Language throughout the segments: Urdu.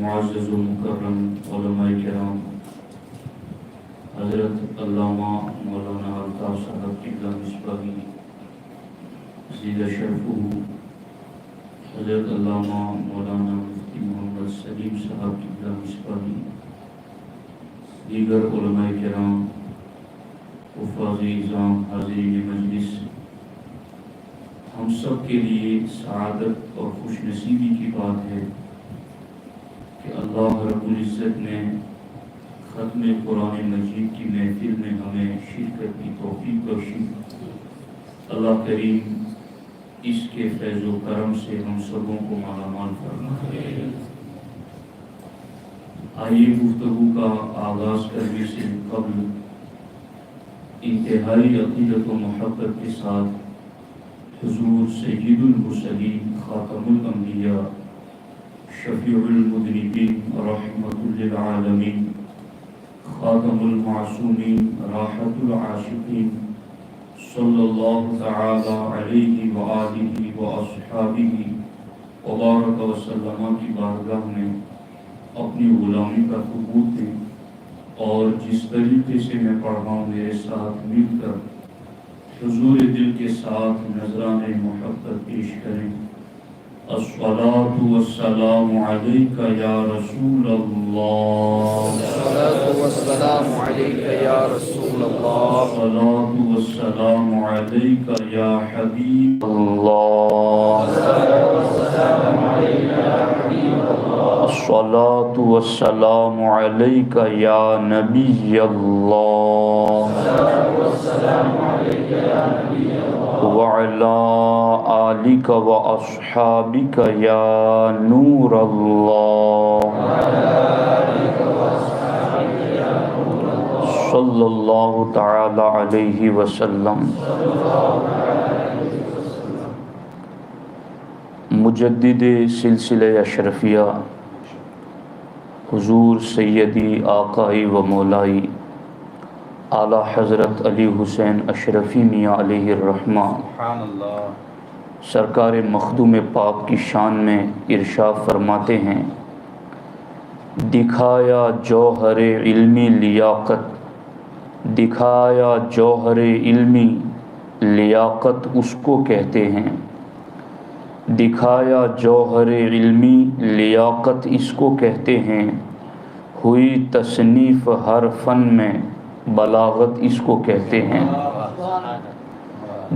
معزز و مکرم علماء کرام، حضرت علامہ مولانا الطاف صاحب قبلہ مصباحی زیدہ شرفہ، حضرت علامہ مولانا مفتی محمد سلیم صاحب قبلہ مصباحی، دیگر علماء کرام، حفاظ اعظام، حاضرین مجلس، ہم سب کے لیے سعادت اور خوش نصیبی کی بات ہے کہ اللہ رب العزت نے ختم قرآن مجید کی محفل میں ہمیں شرکت کی توفیق بخشی۔ اللہ کریم اس کے فیض و کرم سے ہم سبوں کو مالا مال فرمائے۔ آئیے گفتگو کا آغاز کرنے سے قبل انتہائی عقیدت و محبت کے ساتھ حضور سید المرسلین، خاتم الانبیاء، شفیع المذنبین، رحمت للعالمین، خاتم المعصومین، راحت العاشقین، صلی اللہ تعالی علیہ وآلہ واصحابہ وبارک وسلم کی بارگاہ میں اپنی غلامی کا ثبوت دیں، اور جس طریقے سے میں پڑھا ہوں میرے ساتھ مل کر حضور دل کے ساتھ نذران محبت پیش کریں۔ الصلاة والسلام علیک یا رسول اللہ، الصلاة والسلام علیک یا رسول اللہ، الصلاة والسلام علیک یا حبیب اللہ، الصلاة والسلام علیک یا نبی اللہ، وعلی آلک و اصحابک یا نور اللہ، صلی اللہ تعالی علیہ وسلم۔ مجدد سلسلہ اشرفیہ حضور سیدی آقائی و مولائی اعلی حضرت علی حسین اشرفی میاں علیہ الرحمہ سرکار مخدوم پاک کی شان میں ارشاد فرماتے ہیں، دکھایا جوہر علمی لیاقت، دکھایا جوہر علمی لیاقت اس کو کہتے ہیں، دکھایا جوہر علمی لیاقت اس کو کہتے ہیں، ہوئی تصنیف ہر فن میں بلاغت اس کو کہتے ہیں،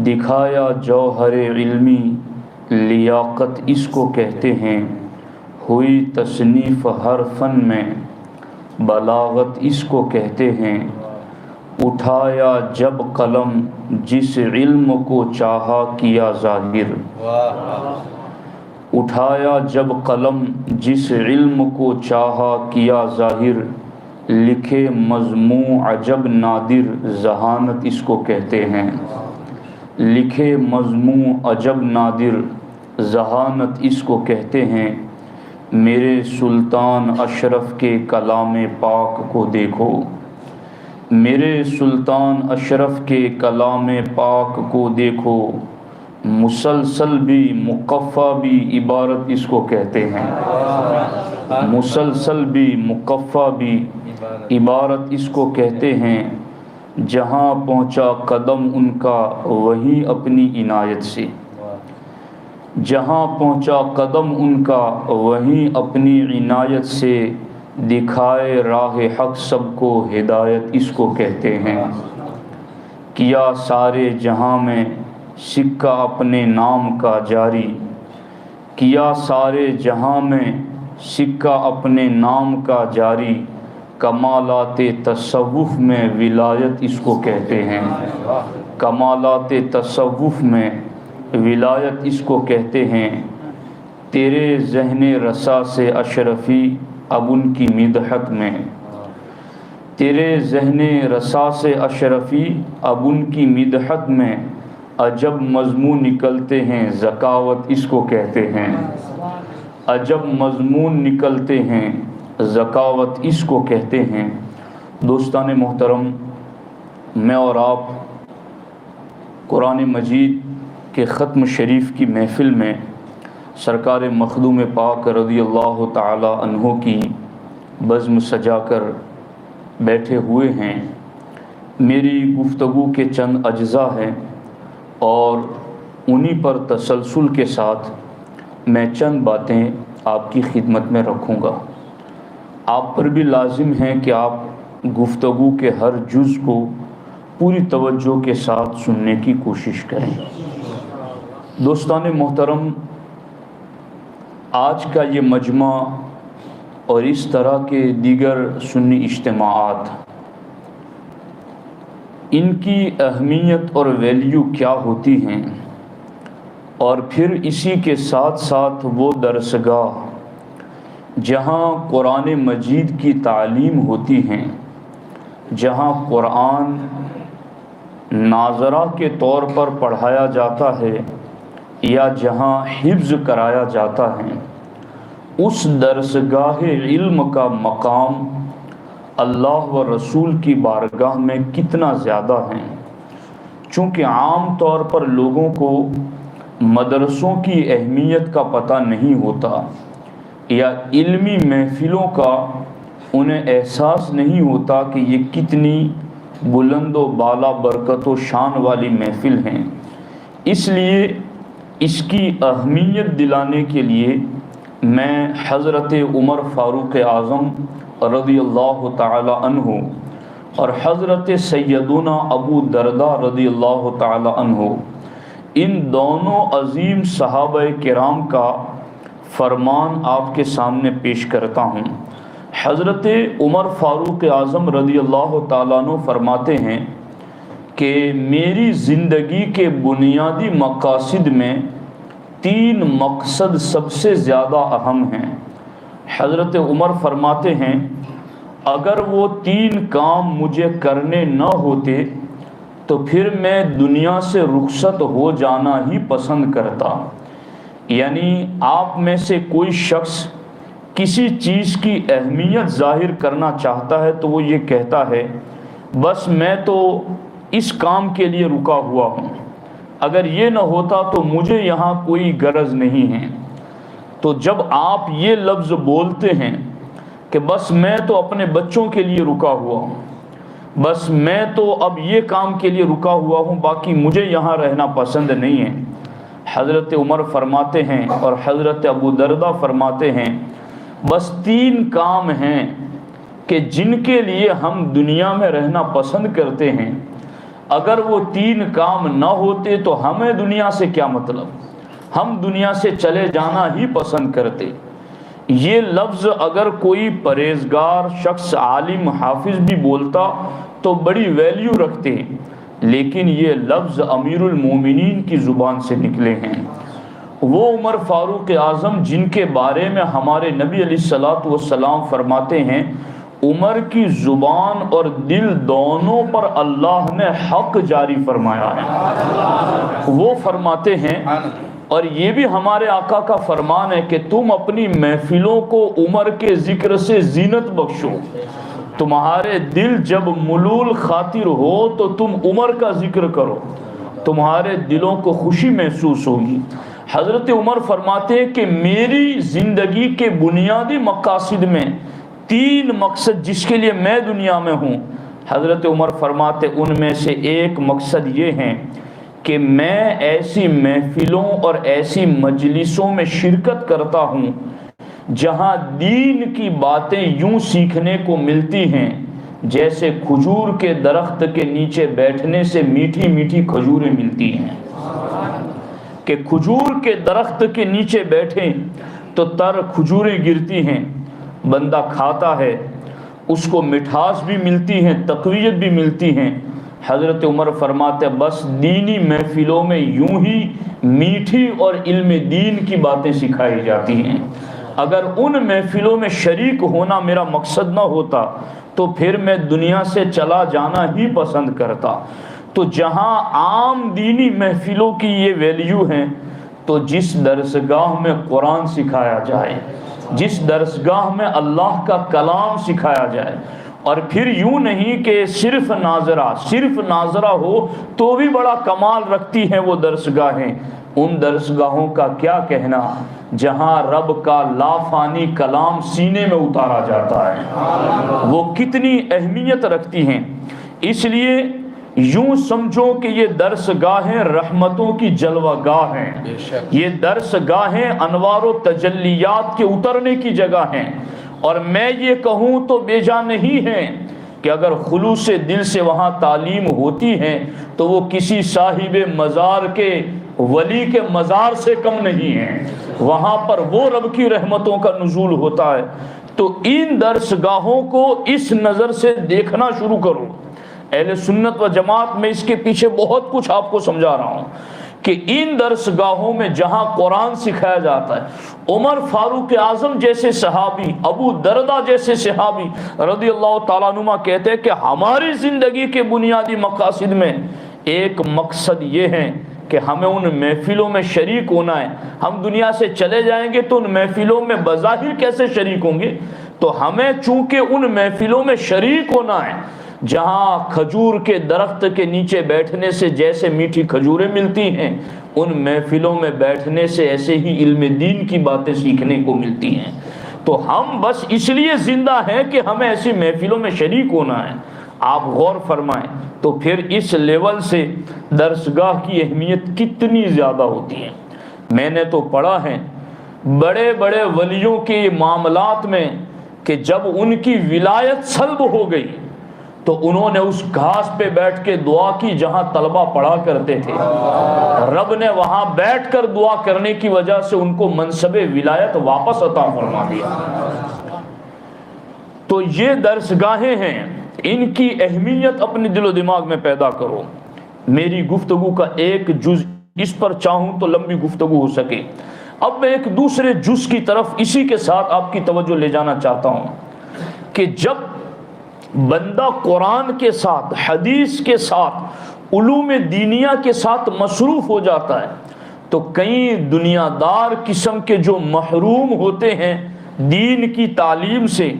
دکھایا جوہر علمی لیاقت اس کو کہتے ہیں، ہوئی تصنیف ہر فن میں بلاغت اس کو کہتے ہیں، اٹھایا جب قلم جس علم کو چاہا کیا ظاہر، اٹھایا جب قلم جس علم کو چاہا کیا ظاہر، لکھے مضمون عجب نادر ذہانت اس کو کہتے ہیں، لکھے مضمون عجب نادر ذہانت اس کو کہتے ہیں، میرے سلطان اشرف کے کلام پاک کو دیکھو، میرے سلطان اشرف کے کلام پاک کو دیکھو، مسلسل بھی مقفع بھی عبارت اس کو کہتے ہیں، مسلسل بھی مقفع بھی عبارت اس کو کہتے ہیں، جہاں پہنچا قدم ان کا وہیں اپنی عنایت سے، جہاں پہنچا قدم ان کا وہیں اپنی عنایت سے، دکھائے راہ حق سب کو ہدایت اس کو کہتے ہیں، کیا سارے جہاں میں سکہ اپنے نام کا جاری، کیا سارے جہاں میں سکہ اپنے نام کا جاری، کمالات تصوف میں ولایت اس کو کہتے ہیں، کمالات تصوف میں ولایت اس کو کہتے ہیں، تیرے ذہن رسا سے اشرفی اب ان کی مدحت میں، تیرے ذہن رسا سے اشرفی اب ان کی مدحت میں، عجب مضمون نکلتے ہیں ذکاوت اس کو کہتے ہیں، عجب مضمون نکلتے ہیں ذکاوت اس کو کہتے ہیں۔ دوستان محترم، میں اور آپ قرآن مجید کے ختم شریف کی محفل میں سرکار مخدوم پاک رضی اللہ تعالی عنہ کی بزم سجا کر بیٹھے ہوئے ہیں۔ میری گفتگو کے چند اجزاء ہیں اور انہی پر تسلسل کے ساتھ میں چند باتیں آپ کی خدمت میں رکھوں گا۔ آپ پر بھی لازم ہے کہ آپ گفتگو کے ہر جز کو پوری توجہ کے ساتھ سننے کی کوشش کریں۔ دوستان محترم، آج کا یہ مجمع اور اس طرح کے دیگر سنی اجتماعات، ان کی اہمیت اور ویلیو کیا ہوتی ہیں، اور پھر اسی کے ساتھ ساتھ وہ درسگاہ جہاں قرآن مجید کی تعلیم ہوتی ہیں، جہاں قرآن ناظرہ کے طور پر پڑھایا جاتا ہے یا جہاں حفظ کرایا جاتا ہے، اس درسگاہ علم کا مقام اللہ و رسول کی بارگاہ میں کتنا زیادہ ہے۔ چونکہ عام طور پر لوگوں کو مدرسوں کی اہمیت کا پتہ نہیں ہوتا یا علمی محفلوں کا انہیں احساس نہیں ہوتا کہ یہ کتنی بلند و بالا برکت و شان والی محفل ہیں، اس لیے اس کی اہمیت دلانے کے لیے میں حضرت عمر فاروق اعظم رضی اللہ تعالی عنہ اور حضرت سیدنا ابو درداء رضی اللہ تعالی عنہ، ان دونوں عظیم صحابہ کرام کا فرمان آپ کے سامنے پیش کرتا ہوں۔ حضرت عمر فاروق اعظم رضی اللہ تعالیٰ عنہ فرماتے ہیں کہ میری زندگی کے بنیادی مقاصد میں 3 مقصد سب سے زیادہ اہم ہیں۔ حضرت عمر فرماتے ہیں اگر وہ 3 کام مجھے کرنے نہ ہوتے تو پھر میں دنیا سے رخصت ہو جانا ہی پسند کرتا۔ یعنی آپ میں سے کوئی شخص کسی چیز کی اہمیت ظاہر کرنا چاہتا ہے تو وہ یہ کہتا ہے بس میں تو اس کام کے لیے رکا ہوا ہوں، اگر یہ نہ ہوتا تو مجھے یہاں کوئی غرض نہیں ہے۔ تو جب آپ یہ لفظ بولتے ہیں کہ بس میں تو اپنے بچوں کے لیے رکا ہوا ہوں، بس میں تو اب یہ کام کے لیے رکا ہوا ہوں، باقی مجھے یہاں رہنا پسند نہیں ہے، حضرت عمر فرماتے ہیں اور حضرت ابو درداء فرماتے ہیں بس 3 کام ہیں کہ جن کے لیے ہم دنیا میں رہنا پسند کرتے ہیں، اگر وہ 3 کام نہ ہوتے تو ہمیں دنیا سے کیا مطلب، ہم دنیا سے چلے جانا ہی پسند کرتے۔ یہ لفظ اگر کوئی پرہیزگار شخص عالم حافظ بھی بولتا تو بڑی ویلیو رکھتے، لیکن یہ لفظ امیر المومنین کی زبان سے نکلے ہیں۔ وہ عمر فاروق اعظم جن کے بارے میں ہمارے نبی علیہ الصلوۃ والسلام فرماتے ہیں عمر کی زبان اور دل دونوں پر اللہ نے حق جاری فرمایا ہے۔ وہ فرماتے ہیں اور یہ بھی ہمارے آقا کا فرمان ہے کہ تم اپنی محفلوں کو عمر کے ذکر سے زینت بخشو، تمہارے دل جب ملول خاطر ہو تو تم عمر کا ذکر کرو، تمہارے دلوں کو خوشی محسوس ہوگی۔ حضرت عمر فرماتے ہیں کہ میری زندگی کے بنیادی مقاصد میں 3 مقصد جس کے لیے میں دنیا میں ہوں، حضرت عمر فرماتے ان میں سے ایک مقصد یہ ہے کہ میں ایسی محفلوں اور ایسی مجلسوں میں شرکت کرتا ہوں جہاں دین کی باتیں یوں سیکھنے کو ملتی ہیں جیسے کھجور کے درخت کے نیچے بیٹھنے سے میٹھی میٹھی کھجوریں ملتی ہیں، کہ کھجور کے درخت کے نیچے بیٹھیں تو تر کھجوریں گرتی ہیں، بندہ کھاتا ہے، اس کو مٹھاس بھی ملتی ہے، تقویت بھی ملتی ہیں۔ حضرت عمر فرماتے بس دینی محفلوں میں یوں ہی میٹھی اور علم دین کی باتیں سکھائی جاتی ہیں، اگر ان محفلوں میں شریک ہونا میرا مقصد نہ ہوتا تو پھر میں دنیا سے چلا جانا ہی پسند کرتا۔ تو جہاں عام دینی محفلوں کی یہ ویلیو ہیں تو جس درسگاہ میں قرآن سکھایا جائے، جس درسگاہ میں اللہ کا کلام سکھایا جائے، اور پھر یوں نہیں کہ صرف ناظرہ ہو تو بھی بڑا کمال رکھتی ہیں وہ درسگاہیں، ان درسگاہوں کا کیا کہنا جہاں رب کا لافانی کلام سینے میں اتارا جاتا ہے، وہ کتنی اہمیت رکھتی ہیں۔ اس لیے یوں سمجھو کہ یہ درس گاہیں رحمتوں کی جلوہ گاہ ہیں، یہ درس گاہیں انوار و تجلیات کے اترنے کی جگہ ہیں۔ اور میں یہ کہوں تو بے جا نہیں ہے کہ اگر خلوص دل سے وہاں تعلیم ہوتی ہے تو وہ کسی صاحب مزار کے ولی کے مزار سے کم نہیں ہے، وہاں پر وہ رب کی رحمتوں کا نزول ہوتا ہے۔ تو ان درس گاہوں کو اس نظر سے دیکھنا شروع کرو۔ اہل سنت و جماعت میں اس کے پیچھے بہت کچھ آپ کو سمجھا رہا ہوں کہ ان درس گاہوں میں جہاں قرآن سکھایا جاتا ہے، عمر فاروق اعظم جیسے صحابی، ابو دردہ جیسے صحابی رضی اللہ تعالیٰ عنہ کہتے ہیں کہ ہماری زندگی کے بنیادی مقاصد میں ایک مقصد یہ ہے کہ ہمیں ان محفلوں میں شریک ہونا ہے۔ ہم دنیا سے چلے جائیں گے تو ان محفلوں میں بظاہر کیسے شریک ہوں گے؟ تو ہمیں چونکہ ان محفلوں میں شریک ہونا ہے جہاں کھجور کے درخت کے نیچے بیٹھنے سے جیسے میٹھی کھجوریں ملتی ہیں، ان محفلوں میں بیٹھنے سے ایسے ہی علم دین کی باتیں سیکھنے کو ملتی ہیں۔ تو ہم بس اس لیے زندہ ہیں کہ ہمیں ایسی محفلوں میں شریک ہونا ہے۔ آپ غور فرمائیں تو پھر اس لیول سے درسگاہ کی اہمیت کتنی زیادہ ہوتی ہے۔ میں نے تو پڑھا ہے بڑے بڑے ولیوں کے معاملات میں کہ جب ان کی ولایت سلب ہو گئی تو انہوں نے اس گھاس پہ بیٹھ کے دعا کی جہاں طلبہ پڑھا کرتے تھے، رب نے وہاں بیٹھ کر دعا کرنے کی وجہ سے ان کو منصب ولایت واپس عطا فرما دیا۔ تو یہ درسگاہیں ہیں، ان کی اہمیت اپنے دل و دماغ میں پیدا کرو۔ میری گفتگو کا ایک جز اس پر چاہوں تو لمبی گفتگو ہو سکے۔ اب میں ایک دوسرے جز کی طرف اسی کے ساتھ آپ کی توجہ لے جانا چاہتا ہوں کہ جب بندہ قرآن کے ساتھ، حدیث کے ساتھ، علوم دینیہ کے ساتھ مصروف ہو جاتا ہے تو کئی دنیا دار قسم کے جو محروم ہوتے ہیں دین کی تعلیم سے،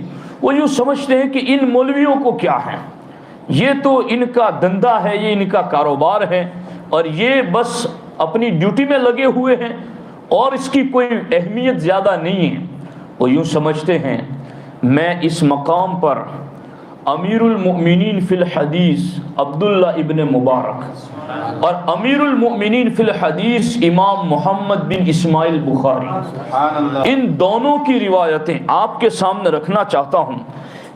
وہ یوں سمجھتے ہیں کہ ان مولویوں کو کیا ہے، یہ تو ان کا دھندا ہے، یہ ان کا کاروبار ہے اور یہ بس اپنی ڈیوٹی میں لگے ہوئے ہیں اور اس کی کوئی اہمیت زیادہ نہیں ہے۔ وہ یوں سمجھتے ہیں۔ میں اس مقام پر امیر المؤمنین فی الحدیث عبداللہ ابن مبارک اور امیر المؤمنین فی الحدیث امام محمد بن اسماعیل بخاری، ان دونوں کی روایتیں آپ کے سامنے رکھنا چاہتا ہوں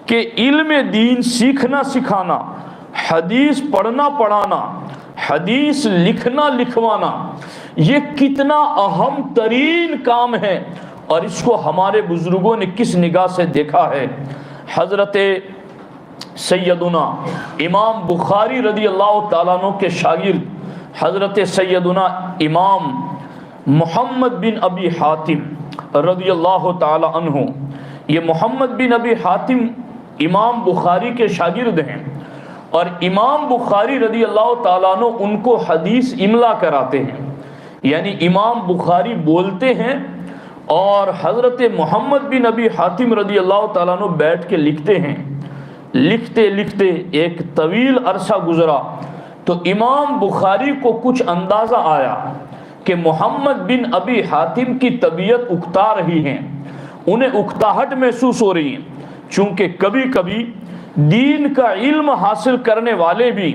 کہ علم دین سیکھنا سکھانا، حدیث پڑھنا پڑھانا، حدیث لکھنا لکھوانا، یہ کتنا اہم ترین کام ہے اور اس کو ہمارے بزرگوں نے کس نگاہ سے دیکھا ہے۔ حضرت سیدنا امام بخاری رضی اللہ تعالیٰ عنہ کے شاگرد حضرت سیدنا امام محمد بن ابی حاتم رضی اللہ تعالیٰ عنہ، یہ محمد بن ابی حاتم امام بخاری کے شاگرد ہیں اور امام بخاری رضی اللہ تعالیٰ عنہ ان کو حدیث املا کراتے ہیں، یعنی امام بخاری بولتے ہیں اور حضرت محمد بن ابی حاتم رضی اللہ تعالیٰ عنہ بیٹھ کے لکھتے ہیں۔ لکھتے لکھتے ایک طویل عرصہ گزرا تو امام بخاری کو کچھ اندازہ آیا کہ محمد بن ابی حاتم کی طبیعت اکتا رہی ہے، انہیں اکتاہٹ محسوس ہو رہی ہے، چونکہ کبھی کبھی دین کا علم حاصل کرنے والے بھی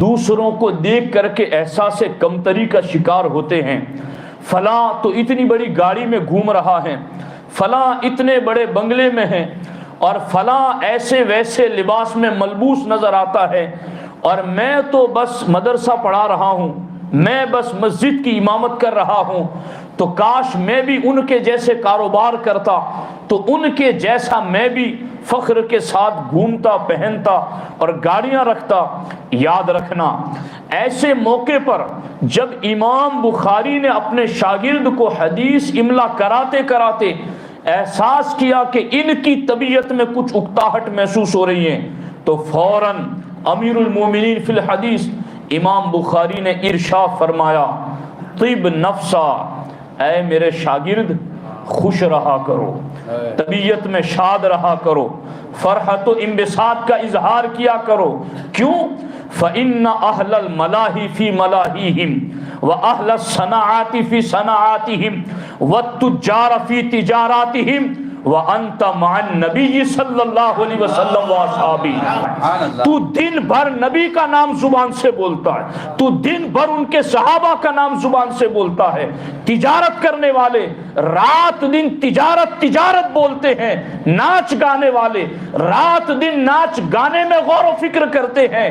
دوسروں کو دیکھ کر کے احساس کمتری کا شکار ہوتے ہیں۔ فلاں تو اتنی بڑی گاڑی میں گھوم رہا ہے، فلاں اتنے بڑے بنگلے میں ہے اور فلاں ایسے ویسے لباس میں ملبوس نظر آتا ہے اور میں تو بس مدرسہ پڑھا رہا ہوں، میں بس مسجد کی امامت کر رہا ہوں، تو کاش میں بھی ان کے جیسے کاروبار کرتا تو ان کے جیسا میں بھی فخر کے ساتھ گھومتا پہنتا اور گاڑیاں رکھتا۔ یاد رکھنا ایسے موقع پر جب امام بخاری نے اپنے شاگرد کو حدیث املا کراتے کراتے احساس کیا کہ ان کی طبیعت میں کچھ اکتاہٹ محسوس ہو رہی ہے تو فوراً امیر المومنین فی الحدیث امام بخاری نے ارشاد فرمایا، طب نفسا، اے میرے شاگرد خوش رہا کرو، طبیعت میں شاد رہا کرو، فرحت و انبساط کا اظہار کیا کرو۔ کیوں؟ فإن أهل الملاهي في ملاهيهم وأهل الصناعات في صناعاتهم والتجار في تجاراتهم وَأَنْتَ مَعَ النَّبِيِّ صلی اللہ علیہ وسلم وَأَصْحَابِهِ۔ تو دن بھر نبی کا نام زبان سے بولتا ہے، تو دن بھر ان کے صحابہ کا نام زبان سے بولتا ہے۔ تجارت کرنے والے رات دن تجارت بولتے ہیں، ناچ گانے والے رات دن ناچ گانے میں غور و فکر کرتے ہیں،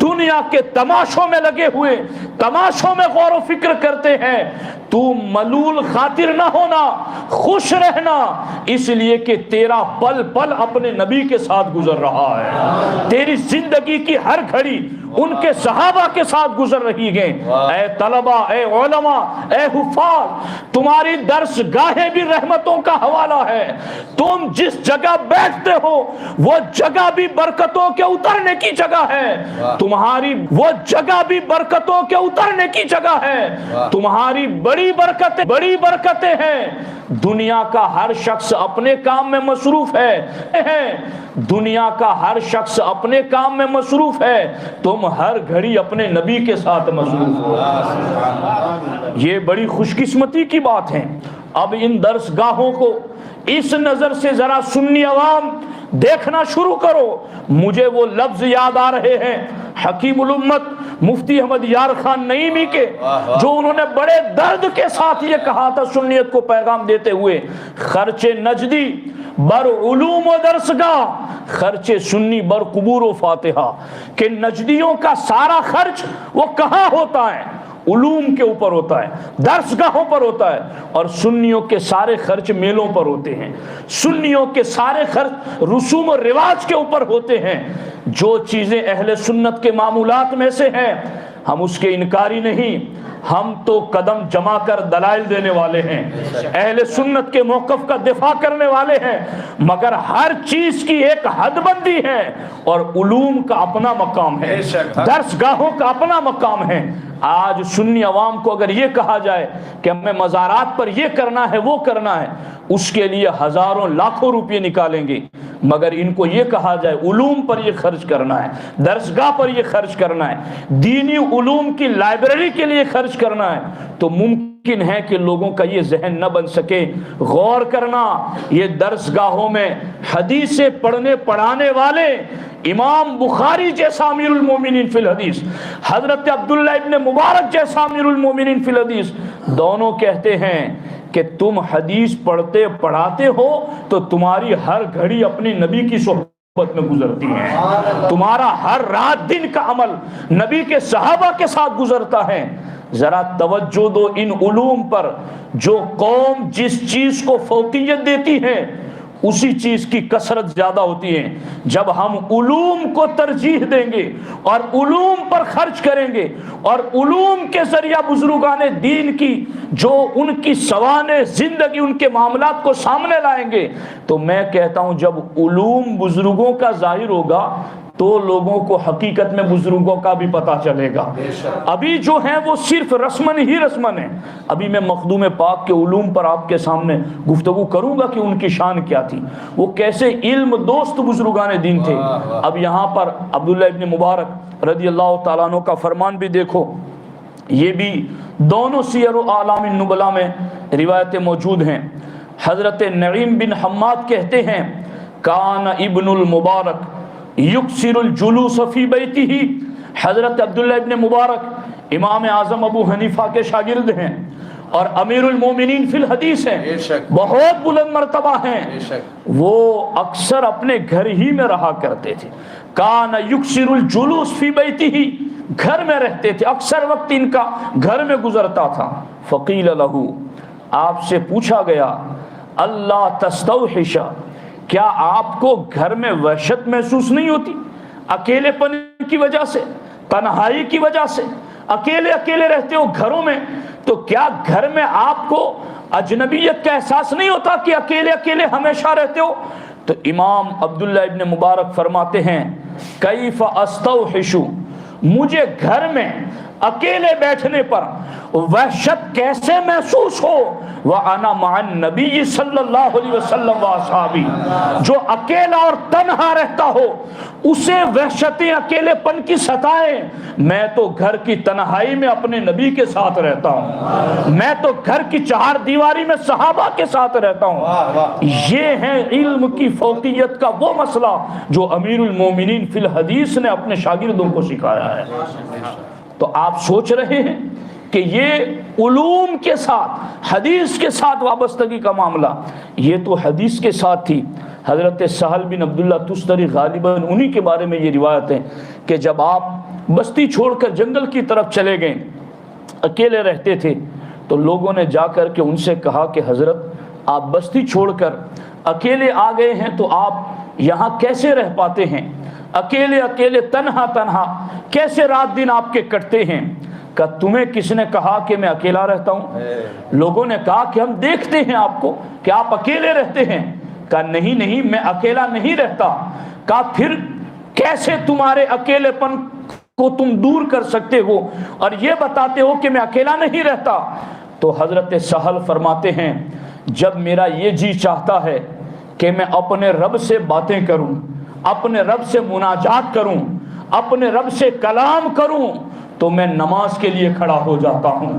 دنیا کے تماشوں میں لگے ہوئے تماشوں میں غور و فکر کرتے ہیں۔ تو ملول خاطر نہ ہونا، خوش رہنا، اس لیے کہ تیرا پل پل اپنے نبی کے ساتھ گزر رہا ہے، تیری زندگی کی ہر گھڑی ان کے صحابہ کے ساتھ گزر رہی ہے۔ اے طلبہ، اے علماء، اے حفاظ، تمہاری درس گاہیں بھی رحمتوں کا حوالہ ہے، تم جس جگہ بیٹھتے ہو وہ جگہ بھی برکتوں کے اترنے کی جگہ ہے، تمہاری وہ جگہ بھی برکتوں کے اترنے کی جگہ ہے، تمہاری بڑی برکتیں ہیں۔ دنیا کا ہر شخص اپنے کام میں مصروف ہے، دنیا کا ہر شخص اپنے کام میں مصروف ہے، تم ہر گھڑی اپنے نبی کے ساتھ مصروف ہو۔ یہ بڑی خوش قسمتی کی بات ہے۔ اب ان درس گاہوں کو اس نظر سے ذرا سنی عوام دیکھنا شروع کرو۔ مجھے وہ لفظ یاد آ رہے ہیں حکیم الامت مفتی احمد یار خان نعیمی کے، جو انہوں نے بڑے درد کے ساتھ یہ کہا تھا سنیت کو پیغام دیتے ہوئے، خرچ نجدی بر علوم و درسگاہ، خرچ سنی بر قبور و فاتحہ، کہ نجدیوں کا سارا خرچ وہ کہاں ہوتا ہے؟ علوم کے اوپر ہوتا ہے، درسگاہوں پر ہوتا ہے، اور سنیوں کے سارے خرچ میلوں پر ہوتے ہیں، سنیوں کے سارے خرچ رسوم و رواج کے اوپر ہوتے ہیں۔ جو چیزیں اہل سنت کے معمولات میں سے ہیں ہم اس کے انکاری نہیں، ہم تو قدم جما کر دلائل دینے والے ہیں، اہل سنت کے موقف کا دفاع کرنے والے ہیں، مگر ہر چیز کی ایک حد بندی ہے، اور علوم کا اپنا مقام ہے، درسگاہوں کا اپنا مقام ہے۔ آج سنی عوام کو اگر یہ کہا جائے کہ ہمیں مزارات پر یہ کرنا ہے وہ کرنا ہے، اس کے لیے ہزاروں لاکھوں روپے نکالیں گے، مگر ان کو یہ کہا جائے علوم پر یہ خرچ کرنا ہے، درسگاہ پر یہ خرچ کرنا ہے، دینی علوم کی لائبریری کے لیے خرچ کرنا ہے، تو ممکن ہے کہ لوگوں کا یہ ذہن نہ بن سکے۔ غور کرنا، یہ درسگاہوں میں حدیثیں پڑھانے والے امام بخاری جیسا امیر المومنین فی الحدیث، حضرت عبداللہ ابن مبارک جیسا امیر المومنین فی الحدیث، دونوں کہتے ہیں کہ تم حدیث پڑھاتے ہو تو تمہاری ہر گھڑی اپنی نبی کی صحبت میں گزرتی ہے، تمہارا ہر رات دن کا عمل نبی کے صحابہ کے ساتھ گزرتا ہے۔ ذرا توجہ دو ان علوم پر۔ جو قوم جس چیز کو فوقیت دیتی ہے اسی چیز کی کثرت زیادہ ہوتی ہے۔ جب ہم علوم کو ترجیح دیں گے اور علوم پر خرچ کریں گے اور علوم کے ذریعہ بزرگان دین کی جو ان کی سوانح زندگی ان کے معاملات کو سامنے لائیں گے، تو میں کہتا ہوں جب علوم بزرگوں کا ظاہر ہوگا تو لوگوں کو حقیقت میں بزرگوں کا بھی پتہ چلے گا۔ ابھی جو ہیں وہ صرف رسمن ہی رسمن ہیں۔ ابھی میں مخدوم پاک کے علوم پر آپ کے سامنے گفتگو کروں گا کہ ان کی شان کیا تھی، وہ کیسے علم دوست بزرگان دین تھے۔ اب یہاں پر عبداللہ ابن مبارک رضی اللہ تعالیٰ عنہ کا فرمان بھی دیکھو، یہ بھی دونوں سیر و اعلام النبلاء میں روایتیں موجود ہیں۔ حضرت نعیم بن حماد کہتے ہیں کان ابن المبارک یکسر الجلوس فی بیتہ، حضرت عبداللہ ابن مبارک امام اعظم ابو حنیفہ کے شاگرد ہیں اور امیر المومنین فی الحدیث ہیں، بہت بلند مرتبہ ہیں، وہ اکثر اپنے گھر ہی میں رہا کرتے تھے۔ کان یکسر الجلوس فی بیتہ، گھر میں رہتے تھے، اکثر وقت ان کا گھر میں گزرتا تھا۔ فقیل لہ، آپ سے پوچھا گیا اللہ تستوحش، کیا آپ کو گھر میں وحشت محسوس نہیں ہوتی؟ اکیلے پن کی وجہ سے، تنہائی کی وجہ سے، اکیلے رہتے ہو گھروں میں، تو کیا گھر میں آپ کو اجنبیت کا احساس نہیں ہوتا کہ اکیلے ہمیشہ رہتے ہو؟ تو امام عبداللہ ابن مبارک فرماتے ہیں کیف استوحش، مجھے گھر میں اکیلے بیٹھنے پر وحشت کیسے محسوس ہو، وَأَنَا مَعَ النَّبِيِّ صلی اللہ علیہ وسلم وَأَصْحَابِهِ، جو اکیلا اور تنہا رہتا ہو اسے وحشتیں اکیلے پن کی ستائیں، میں تو گھر کی تنہائی میں اپنے نبی کے ساتھ رہتا ہوں، میں تو گھر کی چہار دیواری میں صحابہ کے ساتھ رہتا ہوں۔ یہ ہے علم کی فوقیت کا وہ مسئلہ جو امیر المومنین فی الحدیث نے اپنے شاگردوں کو سکھایا ہے۔ تو آپ سوچ رہے ہیں کہ یہ علوم کے ساتھ حدیث کے ساتھ وابستگی کا معاملہ، یہ تو حدیث کے ساتھ تھی۔ حضرت سہل بن عبداللہ تستری غالباً انہی کے بارے میں یہ روایت ہے کہ جب آپ بستی چھوڑ کر جنگل کی طرف چلے گئے، اکیلے رہتے تھے، تو لوگوں نے جا کر کے ان سے کہا کہ حضرت آپ بستی چھوڑ کر اکیلے آ گئے ہیں تو آپ یہاں کیسے رہ پاتے ہیں، اکیلے اکیلے تنہا تنہا کیسے رات دن آپ کے کٹتے ہیں؟ کہ تمہیں کس نے کہا کہ میں اکیلا رہتا ہوں؟ لوگوں نے کہا کہ ہم دیکھتے ہیں آپ کو کہ آپ اکیلے رہتے ہیں۔ کہا نہیں نہیں، میں اکیلا نہیں رہتا۔ کہا پھر کیسے تمہارے اکیلے پن کو تم دور کر سکتے ہو اور یہ بتاتے ہو کہ میں اکیلا نہیں رہتا؟ تو حضرت سہل فرماتے ہیں جب میرا یہ جی چاہتا ہے کہ میں اپنے رب سے باتیں کروں، اپنے رب سے مناجات کروں، اپنے رب سے کلام کروں، تو میں نماز کے لیے کھڑا ہو جاتا ہوں،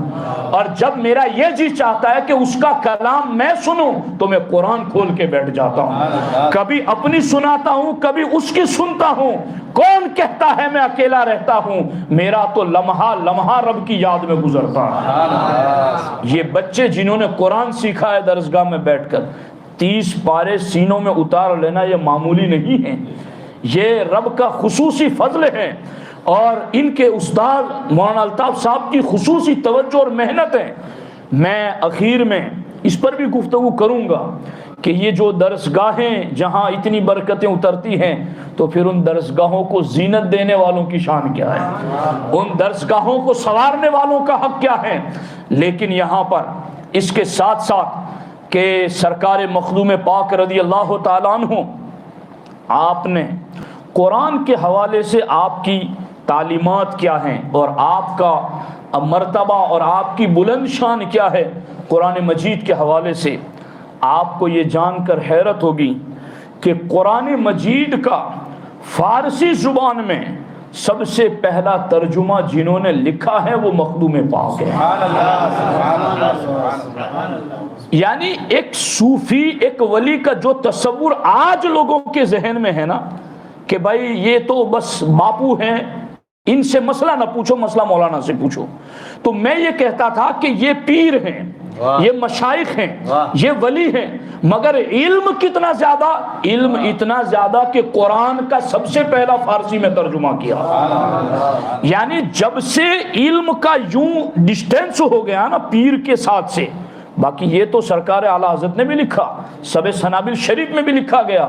اور جب میرا یہ جی چاہتا ہے کہ اس کا کلام میں سنوں تو میں قرآن کھول کے بیٹھ جاتا ہوں، کبھی اپنی سناتا ہوں کبھی اس کی سنتا ہوں۔ کون کہتا ہے میں اکیلا رہتا ہوں؟ میرا تو لمحہ لمحہ رب کی یاد میں گزرتا ہے۔ یہ بچے جنہوں نے قرآن سیکھا ہے درسگاہ میں بیٹھ کر، 30 پارے سینوں میں اتار لینا یہ معمولی نہیں ہے، یہ رب کا خصوصی فضل ہے، اور ان کے استاد مولانا الطاف صاحب کی خصوصی توجہ اور محنت ہے۔ میں اخیر میں اس پر بھی گفتگو کروں گا کہ یہ جو درسگاہیں جہاں اتنی برکتیں اترتی ہیں تو پھر ان درسگاہوں کو زینت دینے والوں کی شان کیا ہے، ان درسگاہوں کو سنوارنے والوں کا حق کیا ہے۔ لیکن یہاں پر اس کے ساتھ ساتھ کہ سرکار مخدوم پاک رضی اللہ تعالیٰ عنہ آپ نے قرآن کے حوالے سے آپ کی تعلیمات کیا ہیں اور آپ کا مرتبہ اور آپ کی بلند شان کیا ہے قرآن مجید کے حوالے سے، آپ کو یہ جان کر حیرت ہوگی کہ قرآن مجید کا فارسی زبان میں سب سے پہلا ترجمہ جنہوں نے لکھا ہے وہ مخدوم پاک ہے۔ یعنی ایک صوفی، ایک ولی کا جو تصور آج لوگوں کے ذہن میں ہے نا کہ بھائی یہ تو بس باپو ہیں، ان سے مسئلہ نہ پوچھو، مسئلہ مولانا سے پوچھو، تو میں یہ کہتا تھا کہ یہ پیر ہیں، یہ مشائخ ہیں، یہ ولی ہیں، مگر علم کتنا زیادہ، علم اتنا زیادہ کہ قرآن کا سب سے پہلا فارسی میں ترجمہ کیا۔ یعنی جب سے علم کا یوں ڈسٹینس ہو گیا نا پیر کے ساتھ سے، باقی یہ تو سرکار اعلیٰ حضرت نے بھی لکھا، سب سنابل شریف میں بھی لکھا گیا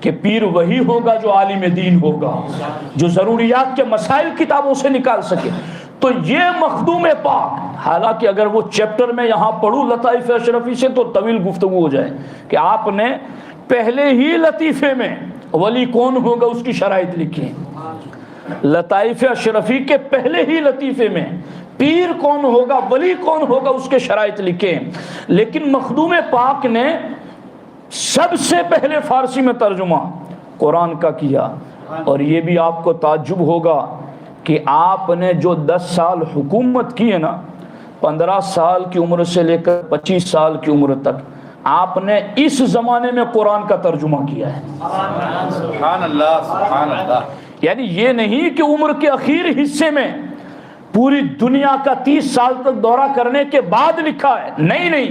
کہ پیر وہی ہوگا جو عالم دین ہوگا، جو ضروریات کے مسائل کتابوں سے نکال سکے۔ تو یہ مخدوم پاک، حالانکہ اگر وہ چیپٹر میں یہاں پڑھوں لطائف اشرفی سے تو طویل گفتگو ہو جائے کہ آپ نے پہلے ہی لطیفے میں ولی کون ہوگا اس کی شرائط لکھی ہیں، لطائف اشرفی کے پہلے ہی لطیفے میں پیر کون ہوگا، ولی کون ہوگا اس کے شرائط لکھے ہیں، لیکن مخدوم پاک نے سب سے پہلے فارسی میں ترجمہ قرآن کا کیا۔ اور یہ بھی آپ کو تعجب ہوگا کہ آپ نے جو 10 سال حکومت کی ہے نا، 15 سال کی عمر سے لے کر 25 سال کی عمر تک آپ نے اس زمانے میں قرآن کا ترجمہ کیا ہے۔ سبحان اللہ سبحان اللہ۔ یعنی یہ نہیں کہ عمر کے اخیر حصے میں پوری دنیا کا 30 سال تک دورہ کرنے کے بعد لکھا ہے، نہیں،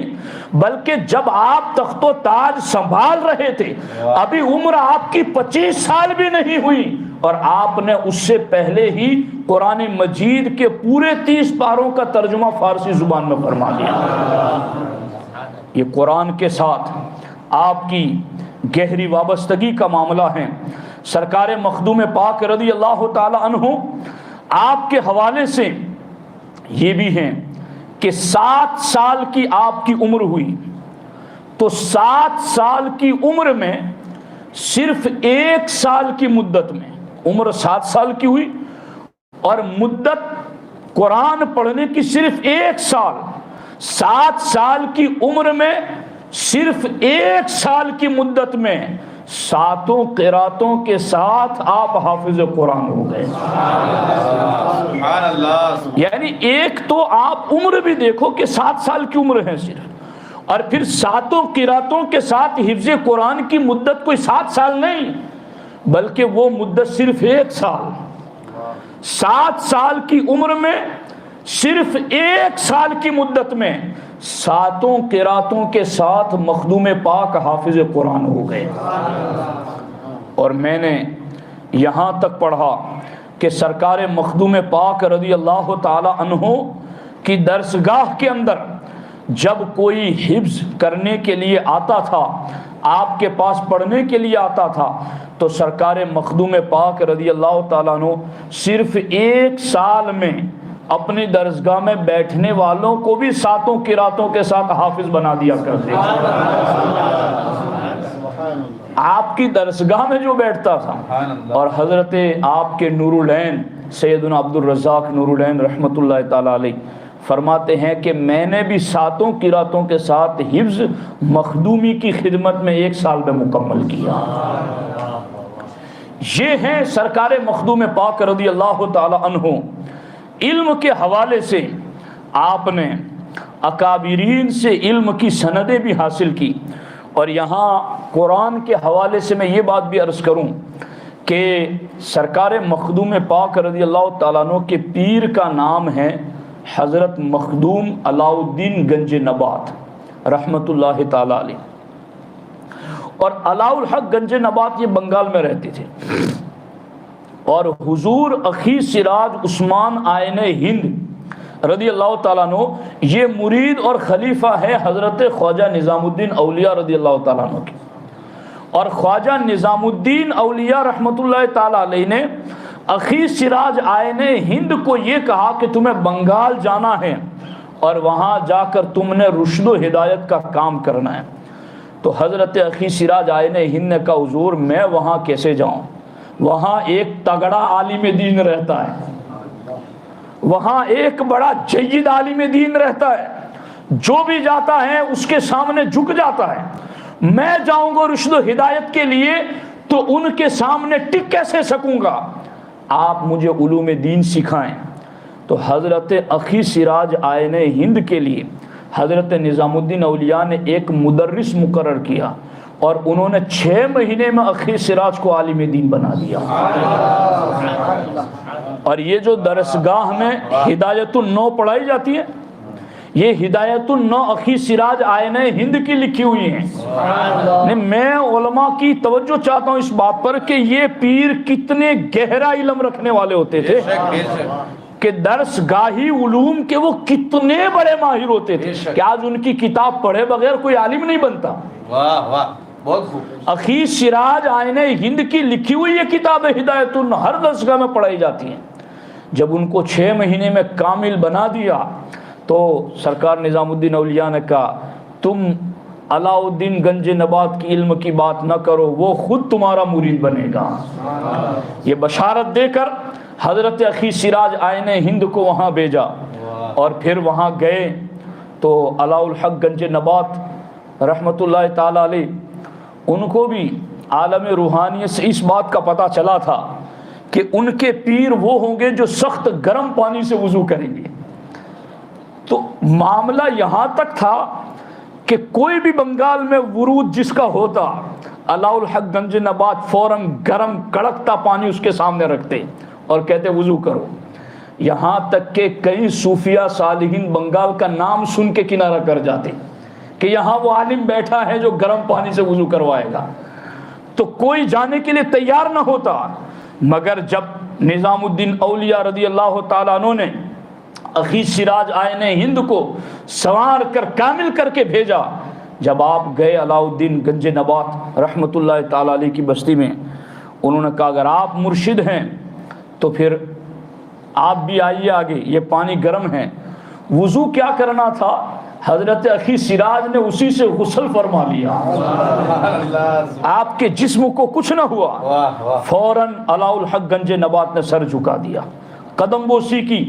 بلکہ جب آپ تخت و تاج سنبھال رہے تھے، ابھی عمر آپ کی 25 سال بھی نہیں ہوئی اور آپ نے اس سے پہلے ہی قرآن مجید کے پورے 30 پاروں کا ترجمہ فارسی زبان میں فرما دیا۔ یہ قرآن کے ساتھ آپ کی گہری وابستگی کا معاملہ ہے۔ سرکار مخدوم پاک رضی اللہ تعالی عنہ آپ کے حوالے سے یہ بھی ہیں کہ 7 سال کی آپ کی عمر ہوئی تو 7 سال کی عمر میں صرف 1 سال کی مدت میں عمر 7 سال کی ہوئی اور مدت قرآن پڑھنے کی صرف 1 سال، 7 سال کی عمر میں صرف 1 سال کی مدت میں 7 قراتوں کے ساتھ آپ حافظ قرآن ہو گئے۔ سبحان اللہ۔ یعنی ایک تو آپ عمر بھی دیکھو کہ 7 سال کی عمر ہے صرف، اور پھر 7 قراتوں کے ساتھ حفظ قرآن کی مدت کوئی 7 سال نہیں، بلکہ وہ مدت صرف 1 سال۔ 7 سال کی عمر میں صرف 1 سال کی مدت میں 7 قراتوں کے ساتھ مخدوم پاک حافظ قرآن ہو گئے۔ اور میں نے یہاں تک پڑھا کہ سرکار مخدوم پاک رضی اللہ تعالی عنہ کی درسگاہ کے اندر جب کوئی حفظ کرنے کے لیے آتا تھا، آپ کے پاس پڑھنے کے لیے آتا تھا، تو سرکار مخدوم پاک رضی اللہ تعالیٰ عنہ صرف 1 سال میں اپنی درسگاہ میں بیٹھنے والوں کو بھی 7 قراتوں کے ساتھ حافظ بنا دیا کرتے تھے۔ آپ کی درسگاہ میں جو بیٹھتا تھا، اور حضرت آپ کے نور العین سیدنا عبد الرزاق نور العین رحمۃ اللہ تعالی علیہ فرماتے ہیں کہ میں نے بھی 7 قراتوں کے ساتھ حفظ مخدومی کی خدمت میں 1 سال میں مکمل کیا۔ یہ ہیں سرکار مخدوم پاک رضی اللہ تعالی عنہ۔ علم کے حوالے سے آپ نے اکابرین سے علم کی سندیں بھی حاصل کی، اور یہاں قرآن کے حوالے سے میں یہ بات بھی عرض کروں کہ سرکار مخدوم پاک رضی اللہ تعالیٰ عنہ کے پیر کا نام ہے حضرت مخدوم علاء الدین گنج نبات رحمۃ اللہ تعالی علیہ، اور علاء الحق گنج نبات یہ بنگال میں رہتے تھے، اور حضور اخی سراج عثمان آئین ہند رضی اللہ تعالیٰ عنہ یہ مرید اور خلیفہ ہے حضرت خواجہ نظام الدین اولیاء رضی اللہ تعالیٰ عنہ کے۔ اور خواجہ نظام الدین اولیاء رحمۃ اللہ تعالیٰ علیہ نے اخی سراج آئین ہند کو یہ کہا کہ تمہیں بنگال جانا ہے اور وہاں جا کر تم نے رشد و ہدایت کا کام کرنا ہے۔ تو حضرت اخی سراج آئین ہند نے کہا حضور میں وہاں کیسے جاؤں، وہاں ایک تگڑا عالم دین رہتا ہے، وہاں ایک بڑا جید عالم دین رہتا ہے، جو بھی جاتا ہے اس کے سامنے جھک جاتا ہے، میں جاؤں گا رشد و ہدایت کے لیے تو ان کے سامنے ٹک کیسے سکوں گا، آپ مجھے علوم دین سکھائیں۔ تو حضرت اخی سراج آئین ہند کے لیے حضرت نظام الدین اولیاء نے ایک مدرس مقرر کیا، اور انہوں نے 6 مہینے میں اخی سراج کو عالم دین بنا دیا۔ اور یہ جو درسگاہ میں ہدایت النو پڑھائی جاتی ہے، یہ ہدایت النو اخی سراج آئین ہند کی لکھی ہوئی ہیں۔ میں علماء کی توجہ چاہتا ہوں اس بات پر کہ یہ پیر کتنے گہرا علم رکھنے والے ہوتے تھے، کہ درس گاہی علوم کے وہ کتنے بڑے ماہر ہوتے تھے کہ آج ان کی کتاب پڑھے بغیر کوئی عالم نہیں بنتا۔ واہ واہ، بہت خوب۔ اخی سراج آئین ہند کی لکھی ہوئی یہ کتاب ہدایت النو ہر درسگاہ میں پڑھائی جاتی ہیں۔ جب ان کو 6 مہینے میں کامل بنا دیا تو سرکار نظام الدین اولیاء نے کہا تم علاء الدین گنج نبات کی علم کی بات نہ کرو، وہ خود تمہارا مرید بنے گا۔ یہ بشارت دے کر حضرت اخی سراج آئین ہند کو وہاں بھیجا، اور پھر وہاں گئے تو علاء الحق گنج نبات رحمۃ اللہ تعالی علیہ ان کو بھی عالم روحانیت سے اس بات کا پتہ چلا تھا کہ ان کے پیر وہ ہوں گے جو سخت گرم پانی سے وضو کریں گے۔ تو معاملہ یہاں تک تھا کہ کوئی بھی بنگال میں ورود جس کا ہوتا، علاء الحق گنج نبات فوراً گرم کڑکتا پانی اس کے سامنے رکھتے اور کہتے وضو کرو۔ یہاں تک کہ کئی صوفیہ صالحین بنگال کا نام سن کے کنارہ کر جاتے کہ یہاں وہ عالم بیٹھا ہے جو گرم پانی سے وضو کروائے گا، تو کوئی جانے کے لیے تیار نہ ہوتا۔ مگر جب نظام الدین اولیاء رضی اللہ تعالیٰ عنہ نے اخی سراج آئین ہند کو سنوار کر کامل کر کے بھیجا، جب آپ گئے علاء الدین گنج نبات رحمۃ اللہ تعالی علیہ کی بستی میں، انہوں نے کہا اگر آپ مرشد ہیں تو پھر آپ بھی آئیے آگے، یہ پانی گرم ہے۔ وضو کیا کرنا تھا، حضرت اخی سراج نے اسی سے غسل فرما لیا، آپ کے جسم کو کچھ نہ ہوا۔ فوراً علاء الحق گنج نبات نے سر جھکا دیا، قدم بوسی کی،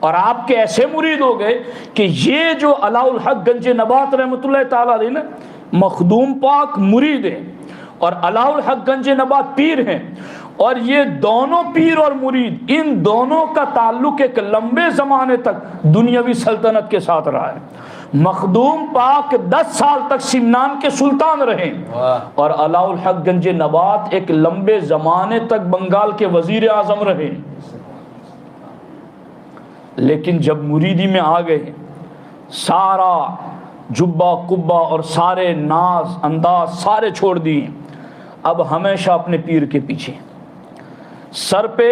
اور آپ کے ایسے مرید ہو گئے کہ یہ جو علاء الحق گنج نبات رحمۃ اللہ تعالیٰ علیہ نا مخدوم پاک مرید ہیں اور علاء الحق گنج نبات پیر ہیں، اور یہ دونوں پیر اور مرید ان دونوں کا تعلق ایک لمبے زمانے تک دنیاوی سلطنت کے ساتھ رہا ہے۔ مخدوم پاک 10 سال تک سمنان کے سلطان رہے اور علاء الحق گنج نبات ایک لمبے زمانے تک بنگال کے وزیر اعظم رہے، لیکن جب مریدی میں آ گئے سارا جبہ کبہ اور سارے ناز انداز سارے چھوڑ دیے، اب ہمیشہ اپنے پیر کے پیچھے، سر پہ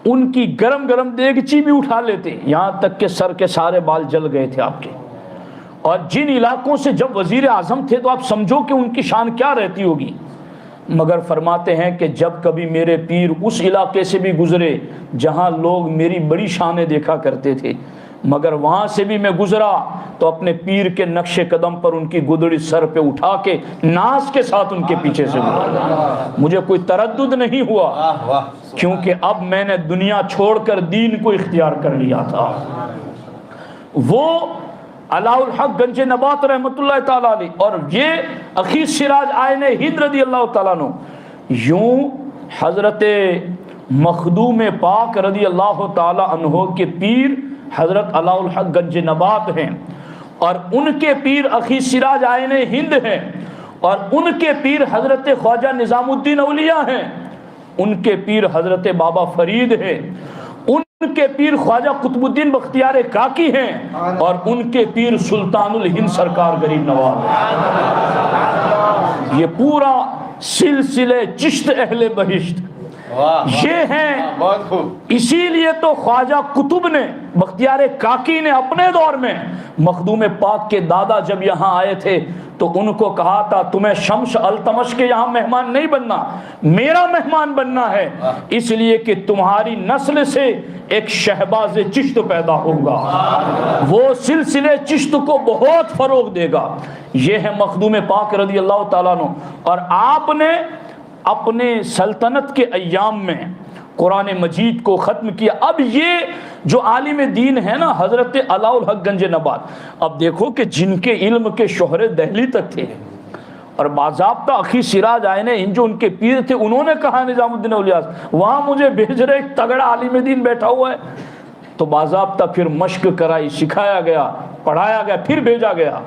ان کی گرم گرم دیگچی بھی اٹھا لیتے، یہاں تک کہ سر کے سارے بال جل گئے تھے آپ کے۔ اور جن علاقوں سے جب وزیر اعظم تھے تو آپ سمجھو کہ ان کی شان کیا رہتی ہوگی، مگر فرماتے ہیں کہ جب کبھی میرے پیر اس علاقے سے بھی گزرے جہاں لوگ میری بڑی شانیں دیکھا کرتے تھے، مگر وہاں سے بھی میں گزرا تو اپنے پیر کے نقش قدم پر ان کی گدڑی سر پہ اٹھا کے ناز کے ساتھ ان کے پیچھے سے گزرا، مجھے کوئی تردد نہیں ہوا، کیونکہ اب میں نے دنیا چھوڑ کر دین کو اختیار کر لیا تھا۔ وہ علاء الحق گنج نبات رحمۃ اللہ تعالیٰ علیہ اور یہ اخی سراج آئین ہند رضی اللہ تعالیٰ عنہ یوں حضرت مخدوم پاک رضی اللہ تعالیٰ عنہ کے پیر حضرت علاء الحق گنج نبات ہیں، اور ان کے پیر اخی سراج آئین ہند ہیں، اور ان کے پیر حضرت خواجہ نظام الدین اولیاء ہیں، ان کے پیر حضرت بابا فرید ہیں، ان کے پیر خواجہ قطب الدین بختیار کاکی ہیں، اور ان کے پیر سلطان الہند سرکار غریب نواز ہیں۔ یہ پورا سلسلے چشت اہل بہشت یہ ہیں۔ اسی لیے تو خواجہ قطب نے بختیار کاکی نے اپنے دور میں مخدوم پاک کے دادا جب یہاں آئے تھے تو ان کو کہا تھا تمہیں شمس التمش کے یہاں مہمان نہیں بننا، میرا مہمان بننا ہے، اس لیے کہ تمہاری نسل سے ایک شہباز چشت پیدا ہوگا، وہ سلسلے چشت کو بہت فروغ دے گا۔ یہ ہے مخدوم پاک رضی اللہ تعالیٰ عنہ۔ اور آپ نے اپنے سلطنت کے ایام میں قرآن مجید کو ختم کیا۔ اب یہ جو عالم دین ہے نا حضرت علاء الحق گنج نبات، اب دیکھو کہ جن کے علم کے شہرے دہلی تک تھے، اور باضابطہ اخی سراج آئین ہند جو ان کے پیر تھے انہوں نے کہا نظام الدین اولیاء وہاں مجھے بھیج رہے ایک تگڑا عالم دین بیٹھا ہوا ہے، تو باضابطہ پھر مشق کرائی، سکھایا گیا، پڑھایا گیا، پھر بھیجا گیا۔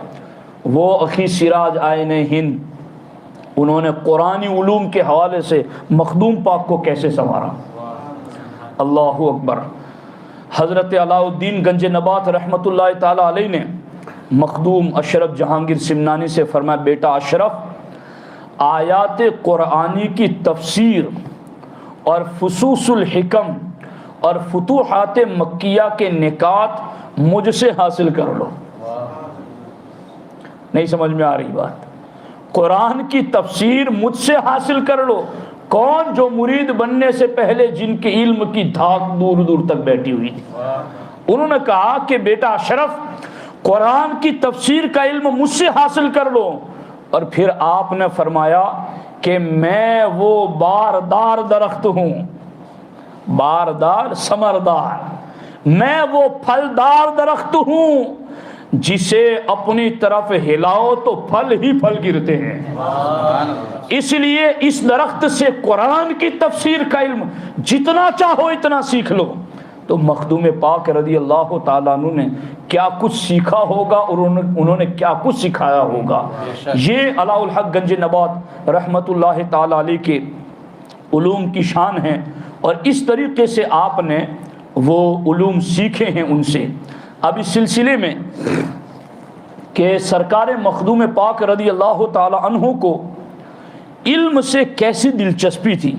وہ اخی سراج آئین ہند انہوں نے قرآنی علوم کے حوالے سے مخدوم پاک کو کیسے سنوارا، اللہ اکبر۔ حضرت علاء الدین گنج نبات رحمۃ اللہ تعالی علیہ نے مخدوم اشرف جہانگیر سمنانی سے فرمایا بیٹا اشرف، آیات قرآنی کی تفسیر اور فصوص الحکم اور فتوحات مکیہ کے نکات مجھ سے حاصل کر لو۔ نہیں سمجھ میں آ رہی بات؟ قرآن کی تفسیر مجھ سے حاصل کر لو۔ کون؟ جو مرید بننے سے پہلے جن کے علم کی دھاک دور دور تک بیٹھی ہوئی تھی۔ انہوں نے کہا کہ بیٹا اشرف قرآن کی تفسیر کا علم مجھ سے حاصل کر لو، اور پھر آپ نے فرمایا کہ میں وہ باردار درخت ہوں، باردار ثمردار، میں وہ پھلدار درخت ہوں جسے اپنی طرف ہلاؤ تو پھل ہی پھل گرتے ہیں۔ اس لیے اس درخت سے قرآن کی تفسیر کا علم جتنا چاہو اتنا سیکھ لو۔ تو مخدوم پاک رضی اللہ تعالیٰ عنہ نے کیا کچھ سیکھا ہوگا اور انہوں نے کیا کچھ سکھایا ہوگا۔ یہ علاء الحق گنج نبات رحمۃ اللہ تعالیٰ علیہ کے علوم کی شان ہے، اور اس طریقے سے آپ نے وہ علوم سیکھے ہیں ان سے۔ اب اس سلسلے میں کہ سرکار مخدوم پاک رضی اللہ تعالی عنہ کو علم سے کیسی دلچسپی تھی،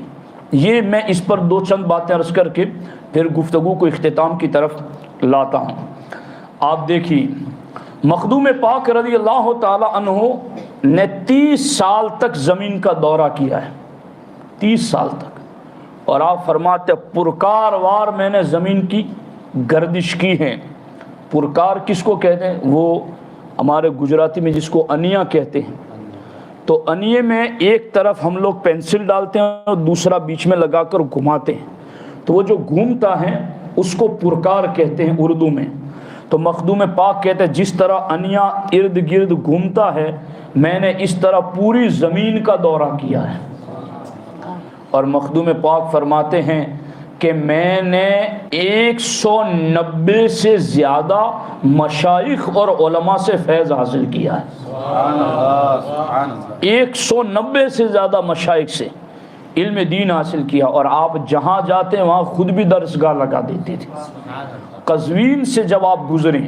یہ میں اس پر دو چند باتیں عرض کر کے پھر گفتگو کو اختتام کی طرف لاتا ہوں۔ آپ دیکھیے مخدوم پاک رضی اللہ تعالی عنہ نے 30 سال تک زمین کا دورہ کیا ہے، 30 سال تک، اور آپ فرماتے پرکار وار میں نے زمین کی گردش کی ہے۔ پرکار کس کو کہتے ہیں؟ وہ ہمارے گجراتی میں جس کو انیا کہتے ہیں، تو انیے میں ایک طرف ہم لوگ پینسل ڈالتے ہیں اور دوسرا بیچ میں لگا کر گھماتے ہیں، تو وہ جو گھومتا ہے اس کو پرکار کہتے ہیں اردو میں. تو مخدوم پاک کہتے ہیں جس طرح انیا ارد گرد گھومتا ہے میں نے اس طرح پوری زمین کا دورہ کیا ہے. اور مخدوم پاک فرماتے ہیں کہ میں نے 190 سے زیادہ مشائخ اور علماء سے فیض حاصل کیا ہے. 190 سے زیادہ مشائخ سے علم دین حاصل کیا. اور آپ جہاں جاتے ہیں وہاں خود بھی درسگاہ لگا دیتے تھے. قزوین سے جب آپ گزریں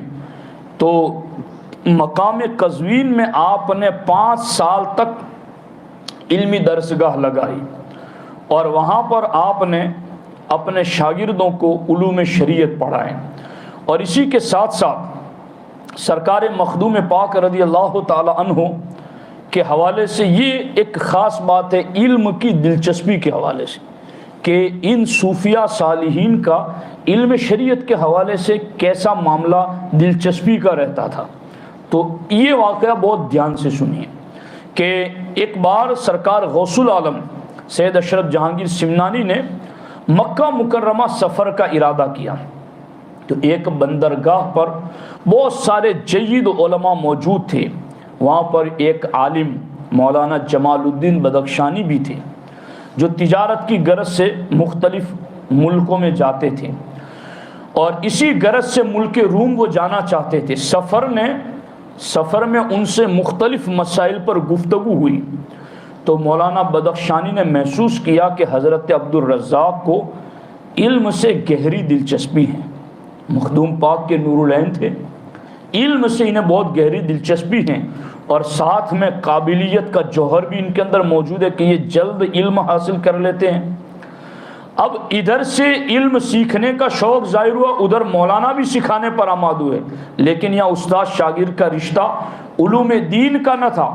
تو مقام قزوین میں آپ نے 5 سال تک علمی درسگاہ لگائی اور وہاں پر آپ نے اپنے شاگردوں کو علوم شریعت پڑھائے. اور اسی کے ساتھ ساتھ سرکار مخدوم پاک رضی اللہ تعالی عنہ کے حوالے سے یہ ایک خاص بات ہے علم کی دلچسپی کے حوالے سے کہ ان صوفیہ صالحین کا علم شریعت کے حوالے سے کیسا معاملہ دلچسپی کا رہتا تھا. تو یہ واقعہ بہت دھیان سے سنیے کہ ایک بار سرکار غوث العالم سید اشرف جہانگیر سمنانی نے مکہ مکرمہ سفر کا ارادہ کیا. تو ایک بندرگاہ پر بہت سارے جید علماء موجود تھے. وہاں پر ایک عالم مولانا جمال الدین بدخشانی بھی تھے جو تجارت کی غرض سے مختلف ملکوں میں جاتے تھے اور اسی غرض سے ملک روم وہ جانا چاہتے تھے. سفر میں ان سے مختلف مسائل پر گفتگو ہوئی تو مولانا بدخشانی نے محسوس کیا کہ حضرت عبد الرزاق کو علم سے گہری دلچسپی ہے. مخدوم پاک کے نور العین تھے, علم سے انہیں بہت گہری دلچسپی ہے اور ساتھ میں قابلیت کا جوہر بھی ان کے اندر موجود ہے کہ یہ جلد علم حاصل کر لیتے ہیں. اب ادھر سے علم سیکھنے کا شوق ظاہر ہوا, ادھر مولانا بھی سکھانے پر آماد ہوئے, لیکن یہاں استاد شاگرد کا رشتہ علوم دین کا نہ تھا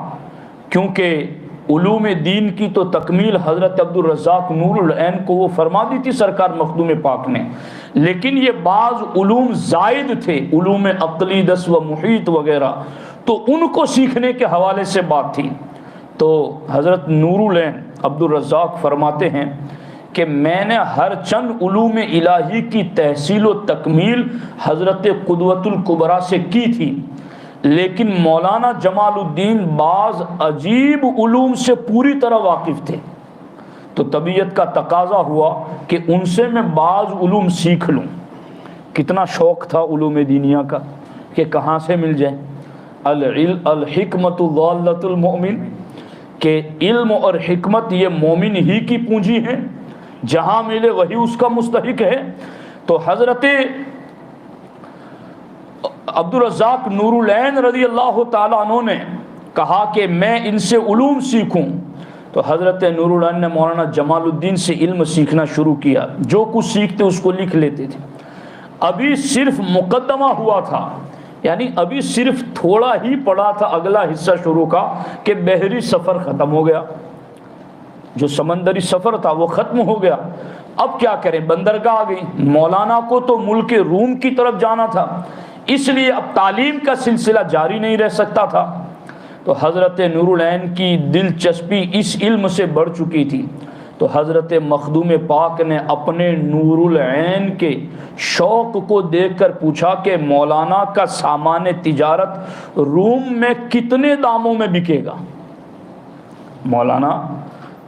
کیونکہ علوم دین کی تو تکمیل حضرت عبد الرزاق نور العین کو وہ فرما دی تھی سرکار مخدوم پاک نے, لیکن یہ بعض علوم زائد تھے, علوم عقلیدس و محیط وغیرہ, تو ان کو سیکھنے کے حوالے سے بات تھی. تو حضرت نور العین عبد الرزاق فرماتے ہیں کہ میں نے ہر چند علوم الہی کی تحصیل و تکمیل حضرت قدوۃ الکبریٰ سے کی تھی, لیکن مولانا جمال الدین بعض عجیب علوم سے پوری طرح واقف تھے. تو طبیعت کا تقاضا ہوا کہ ان سے میں بعض علوم سیکھ لوں. کتنا شوق تھا علوم دینیا کا کہ کہاں سے مل جائے. الحکمت ضالۃ المؤمن, کہ علم اور حکمت یہ مومن ہی کی پونجی ہے, جہاں ملے وہی اس کا مستحق ہے. تو حضرت عبد الرزاق نور العین رضی اللہ تعالیٰ عنہ نے کہا کہ میں ان سے علوم سیکھوں. تو حضرت نور العین نے مولانا جمال الدین سے علم سیکھنا شروع کیا. جو کچھ سیکھتے اس کو لکھ لیتے تھے. ابھی صرف مقدمہ ہوا تھا, یعنی ابھی صرف تھوڑا ہی پڑا تھا اگلا حصہ شروع کا کہ بحری سفر ختم ہو گیا. جو سمندری سفر تھا وہ ختم ہو گیا. اب کیا کریں, بندرگاہ آ گئی. مولانا کو تو ملک روم کی طرف جانا تھا, اس لیے اب تعلیم کا سلسلہ جاری نہیں رہ سکتا تھا. تو حضرت نور العین کی دلچسپی اس علم سے بڑھ چکی تھی. تو حضرت مخدوم پاک نے اپنے نور العین کے شوق کو دیکھ کر پوچھا کہ مولانا کا سامان تجارت روم میں کتنے داموں میں بکے گا. مولانا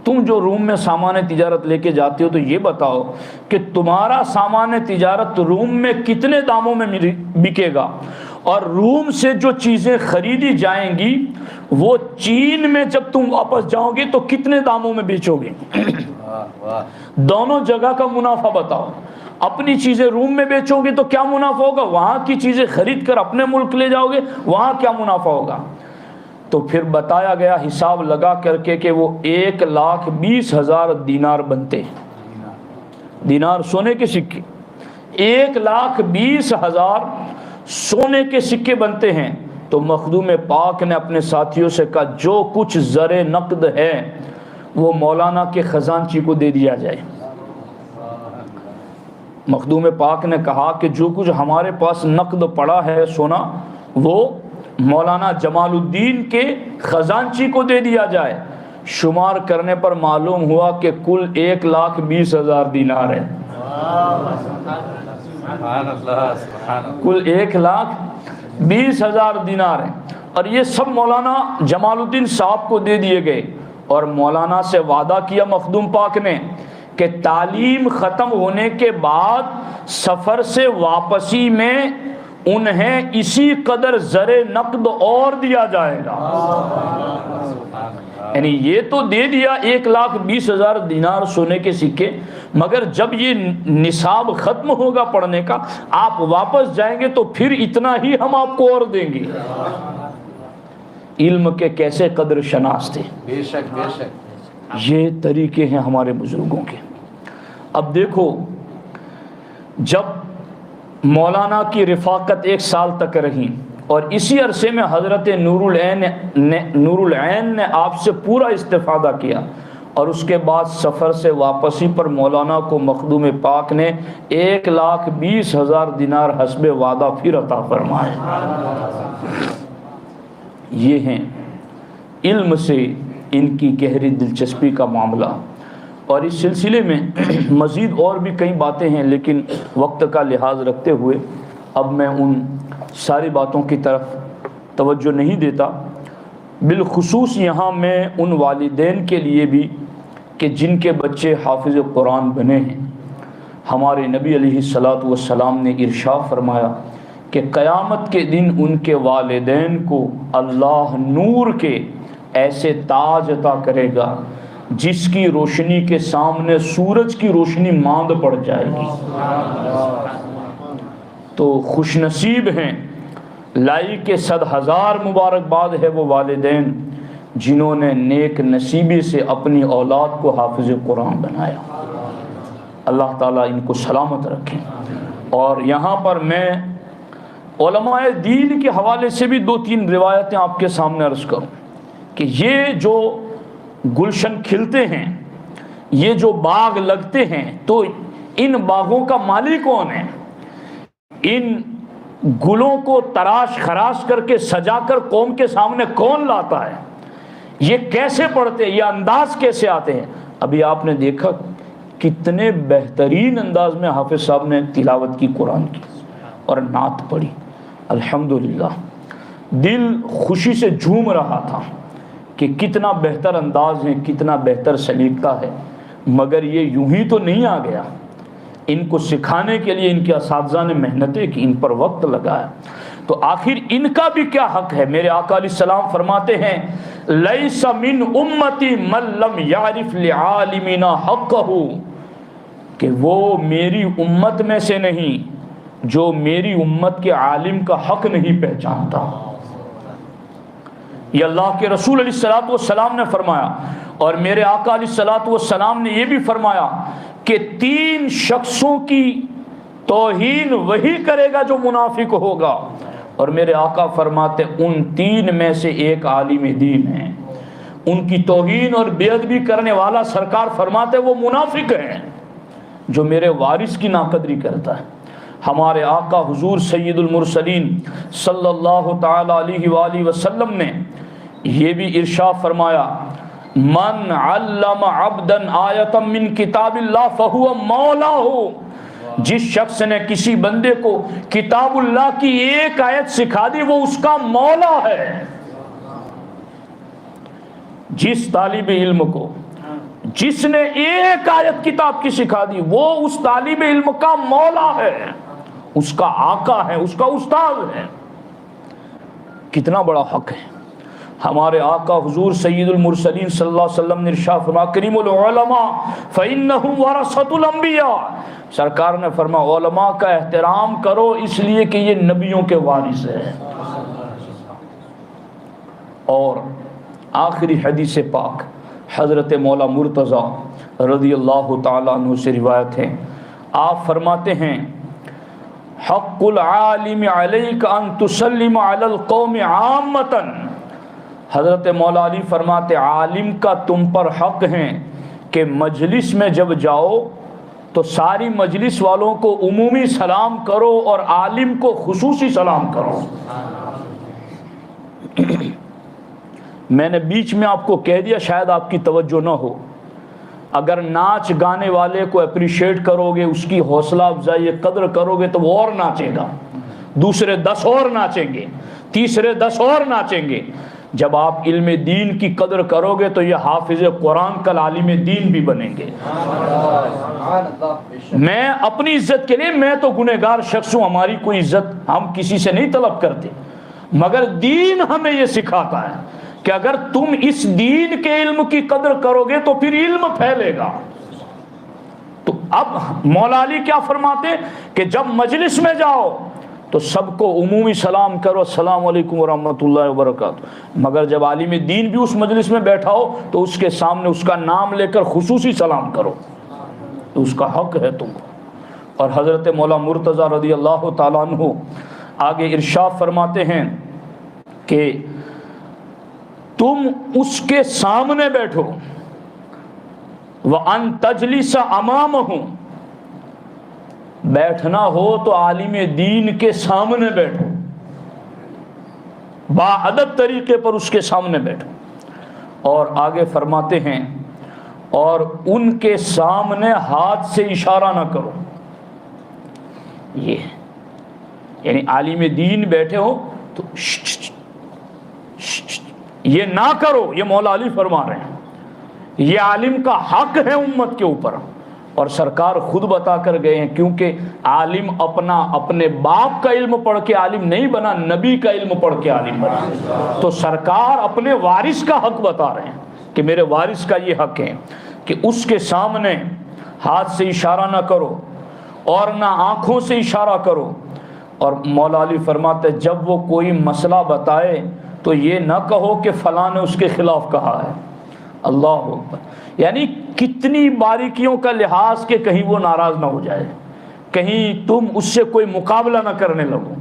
تم جو روم میں سامان تجارت لے کے جاتے ہو تو یہ بتاؤ کہ تمہارا سامان تجارت روم میں کتنے داموں میں بکے گا, اور روم سے جو چیزیں خریدی جائیں گی وہ چین میں جب تم واپس جاؤ گے تو کتنے داموں میں بیچو گے. دونوں جگہ کا منافع بتاؤ. اپنی چیزیں روم میں بیچو گے تو کیا منافع ہوگا, وہاں کی چیزیں خرید کر اپنے ملک لے جاؤ گے وہاں کیا منافع ہوگا. تو پھر بتایا گیا حساب لگا کر کے کہ وہ 1,20,000 دینار بنتے ہیں. دینار سونے کے سکے, 1,20,000 سونے کے سکے بنتے ہیں. تو مخدوم پاک نے اپنے ساتھیوں سے کہا جو کچھ زر نقد ہے وہ مولانا کے خزانچی کو دے دیا جائے. مخدوم پاک نے کہا کہ جو کچھ ہمارے پاس نقد پڑا ہے سونا وہ مولانا جمال الدین کے خزانچی کو دے دیا جائے. شمار کرنے پر معلوم ہوا کہ کل 1,20,000 دینار ہے. سبحان اللہ سبحان اللہ. کل 1,20,000 دینار ہیں، اور یہ سب مولانا جمال الدین صاحب کو دے دیے گئے، اور مولانا سے وعدہ کیا مخدوم پاک نے کہ تعلیم ختم ہونے کے بعد سفر سے واپسی میں انہیں اسی قدر زر نقد اور دیا جائے گا. یعنی یہ تو دے دیا 1,20,000 دینار سونے کے سکے، مگر جب یہ نصاب ختم ہوگا پڑھنے کا، آپ واپس جائیں گے تو پھر اتنا ہی ہم آپ کو اور دیں گے. علم کے کیسے قدر شناس تھے. بے شک بے شک. یہ طریقے ہیں ہمارے بزرگوں کے. اب دیکھو، جب مولانا کی رفاقت 1 سال تک رہی، اور اسی عرصے میں حضرت نور العین نے آپ سے پورا استفادہ کیا، اور اس کے بعد سفر سے واپسی پر مولانا کو مخدوم پاک نے 1,20,000 دینار حسب وعدہ پھر عطا فرمائے. یہ ہیں علم سے ان کی گہری دلچسپی کا معاملہ. اور اس سلسلے میں مزید اور بھی کئی باتیں ہیں، لیکن وقت کا لحاظ رکھتے ہوئے اب میں ان ساری باتوں کی طرف توجہ نہیں دیتا. بالخصوص یہاں میں ان والدین کے لیے بھی کہ جن کے بچے حافظ قرآن بنے ہیں، ہمارے نبی علیہ الصلاۃ والسلام نے ارشاد فرمایا کہ قیامت کے دن ان کے والدین کو اللہ نور کے ایسے تاج عطا کرے گا جس کی روشنی کے سامنے سورج کی روشنی ماند پڑ جائے گی. تو خوش نصیب ہیں، لائی کے 100,000 مبارکباد ہے وہ والدین جنہوں نے نیک نصیبی سے اپنی اولاد کو حافظ قرآن بنایا. اللہ تعالیٰ ان کو سلامت رکھیں. اور یہاں پر میں علماء دین کے حوالے سے بھی 2-3 روایتیں آپ کے سامنے عرض کروں کہ یہ جو گلشن کھلتے ہیں، یہ جو باغ لگتے ہیں، تو ان باغوں کا مالک کون ہے؟ ان گلوں کو تراش خراش کر کے سجا کر قوم کے سامنے کون لاتا ہے؟ یہ کیسے پڑھتے ہیں؟ یہ انداز کیسے آتے ہیں؟ ابھی آپ نے دیکھا کتنے بہترین انداز میں حافظ صاحب نے تلاوت کی قرآن کی اور نعت پڑھی. الحمدللہ دل خوشی سے جھوم رہا تھا کہ کتنا بہتر انداز ہے، کتنا بہتر سلیقہ ہے. مگر یہ یوں ہی تو نہیں آ گیا، ان کو سکھانے کے لیے ان کے اساتذہ نے محنتیں کی، ان پر وقت لگایا. تو آخر ان کا بھی کیا حق ہے؟ میرے آقا علیہ السلام فرماتے ہیں لیس من امتی من لم یعرف لعالمنا حقہ، کہ وہ میری امت میں سے نہیں جو میری امت کے عالم کا حق نہیں پہچانتا. یہ اللہ کے رسول علیہ الصلوۃ والسلام نے فرمایا. اور میرے آقا علیہ الصلوۃ والسلام نے یہ بھی فرمایا کہ 3 شخصوں کی توہین وہی کرے گا جو منافق ہوگا. اور میرے آقا فرماتے ان 3 میں سے ایک عالم دین ہے. ان کی توہین اور بے ادبی کرنے والا سرکار فرماتے وہ منافق ہیں جو میرے وارث کی ناقدری کرتا ہے. ہمارے آقا حضور سید المرسلین صلی اللہ تعالی علیہ وآلہ وسلم نے یہ بھی ارشاد فرمایا من علم عبدا آیۃ من کتاب اللہ فہو مولاہ، جس شخص نے کسی بندے کو کتاب اللہ کی ایک آیت سکھا دی وہ اس کا مولا ہے. جس طالب علم کو جس نے ایک آیت کتاب کی سکھا دی وہ اس طالب علم کا مولا ہے، اس کا آقا ہے، اس کا استاد ہے. کتنا بڑا حق ہے. ہمارے آقا حضور سید المرسلین صلی اللہ علیہ وسلم نے ارشاد فرمایا کریم العلماء فإنهم ورثۃ الانبیاء، سرکار نے فرمایا علماء کا احترام کرو اس لیے کہ یہ نبیوں کے وارث ہیں. اور آخری حدیث پاک حضرت مولا مرتضیٰ رضی اللہ تعالیٰ عنہ سے روایت ہے. آپ فرماتے ہیں حق العالم علیک ان تسلم علی القوم عامۃ، حضرت مولا علی فرماتے عالم کا تم پر حق ہے کہ مجلس میں جب جاؤ تو ساری مجلس والوں کو عمومی سلام کرو اور عالم کو خصوصی سلام کرو. میں نے بیچ میں آپ کو کہہ دیا، شاید آپ کی توجہ نہ ہو. اگر ناچ گانے والے کو اپریشیٹ کرو گے، اس کی حوصلہ افزائی قدر کرو گے تو وہ اور ناچے گا، دوسرے 10 اور ناچیں گے، تیسرے 10 اور ناچیں گے۔ جب آپ علم دین کی قدر کرو گے تو یہ حافظ قرآن کل عالم دین بھی بنیں گے۔ میں اپنی عزت کے لیے، میں تو گنہگار شخص ہوں، ہماری کوئی عزت ہم کسی سے نہیں طلب کرتے، مگر دین ہمیں یہ سکھاتا ہے کہ اگر تم اس دین کے علم کی قدر کرو گے تو پھر علم پھیلے گا۔ تو اب مولا علی کیا فرماتے کہ جب مجلس میں جاؤ تو سب کو عمومی سلام کرو، السلام علیکم ورحمۃ اللہ وبرکاتہ، مگر جب عالم دین بھی اس مجلس میں بیٹھا ہو تو اس کے سامنے اس کا نام لے کر خصوصی سلام کرو، تو اس کا حق ہے تم کو۔ اور حضرت مولا مرتضیٰ رضی اللہ تعالیٰ عنہ آگے ارشاد فرماتے ہیں کہ تم اس کے سامنے بیٹھو، وَأَن تَجْلِسَ أَمَامَهُ، بیٹھنا ہو تو عالم دین کے سامنے بیٹھو، باادب طریقے پر اس کے سامنے بیٹھو۔ اور آگے فرماتے ہیں اور ان کے سامنے ہاتھ سے اشارہ نہ کرو، یہ یعنی عالم دین بیٹھے ہو تو یہ نہ کرو، یہ مولا علی فرما رہے ہیں، یہ عالم کا حق ہے امت کے اوپر۔ اور سرکار خود بتا کر گئے ہیں، کیونکہ عالم اپنے باپ کا علم پڑھ کے عالم نہیں بنا، نبی کا علم پڑھ کے عالم بنا۔ تو سرکار اپنے وارث کا حق بتا رہے ہیں کہ میرے وارث کا یہ حق ہے کہ اس کے سامنے ہاتھ سے اشارہ نہ کرو اور نہ آنکھوں سے اشارہ کرو۔ اور مولا علی فرماتے جب وہ کوئی مسئلہ بتائے تو یہ نہ کہو کہ فلاں نے اس کے خلاف کہا ہے۔ اللہ اکبر، یعنی کتنی باریکیوں کا لحاظ کہ کہیں وہ ناراض نہ ہو جائے، کہیں تم اس سے کوئی مقابلہ نہ کرنے لگو۔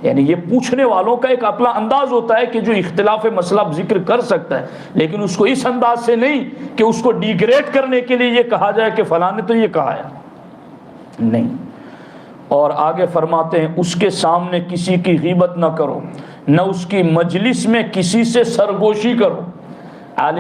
یعنی یہ پوچھنے والوں کا ایک اپنا انداز ہوتا ہے کہ جو اختلاف مسئلہ ذکر کر سکتا ہے، لیکن اس کو اس انداز سے نہیں کہ اس کو ڈیگریڈ کرنے کے لیے یہ کہا جائے کہ فلاں نے تو یہ کہا ہے، نہیں۔ اور آگے فرماتے ہیں اس کے سامنے کسی کی غیبت نہ کرو، نہ اس کی مجلس میں کسی سے سرگوشی کرو۔ عالم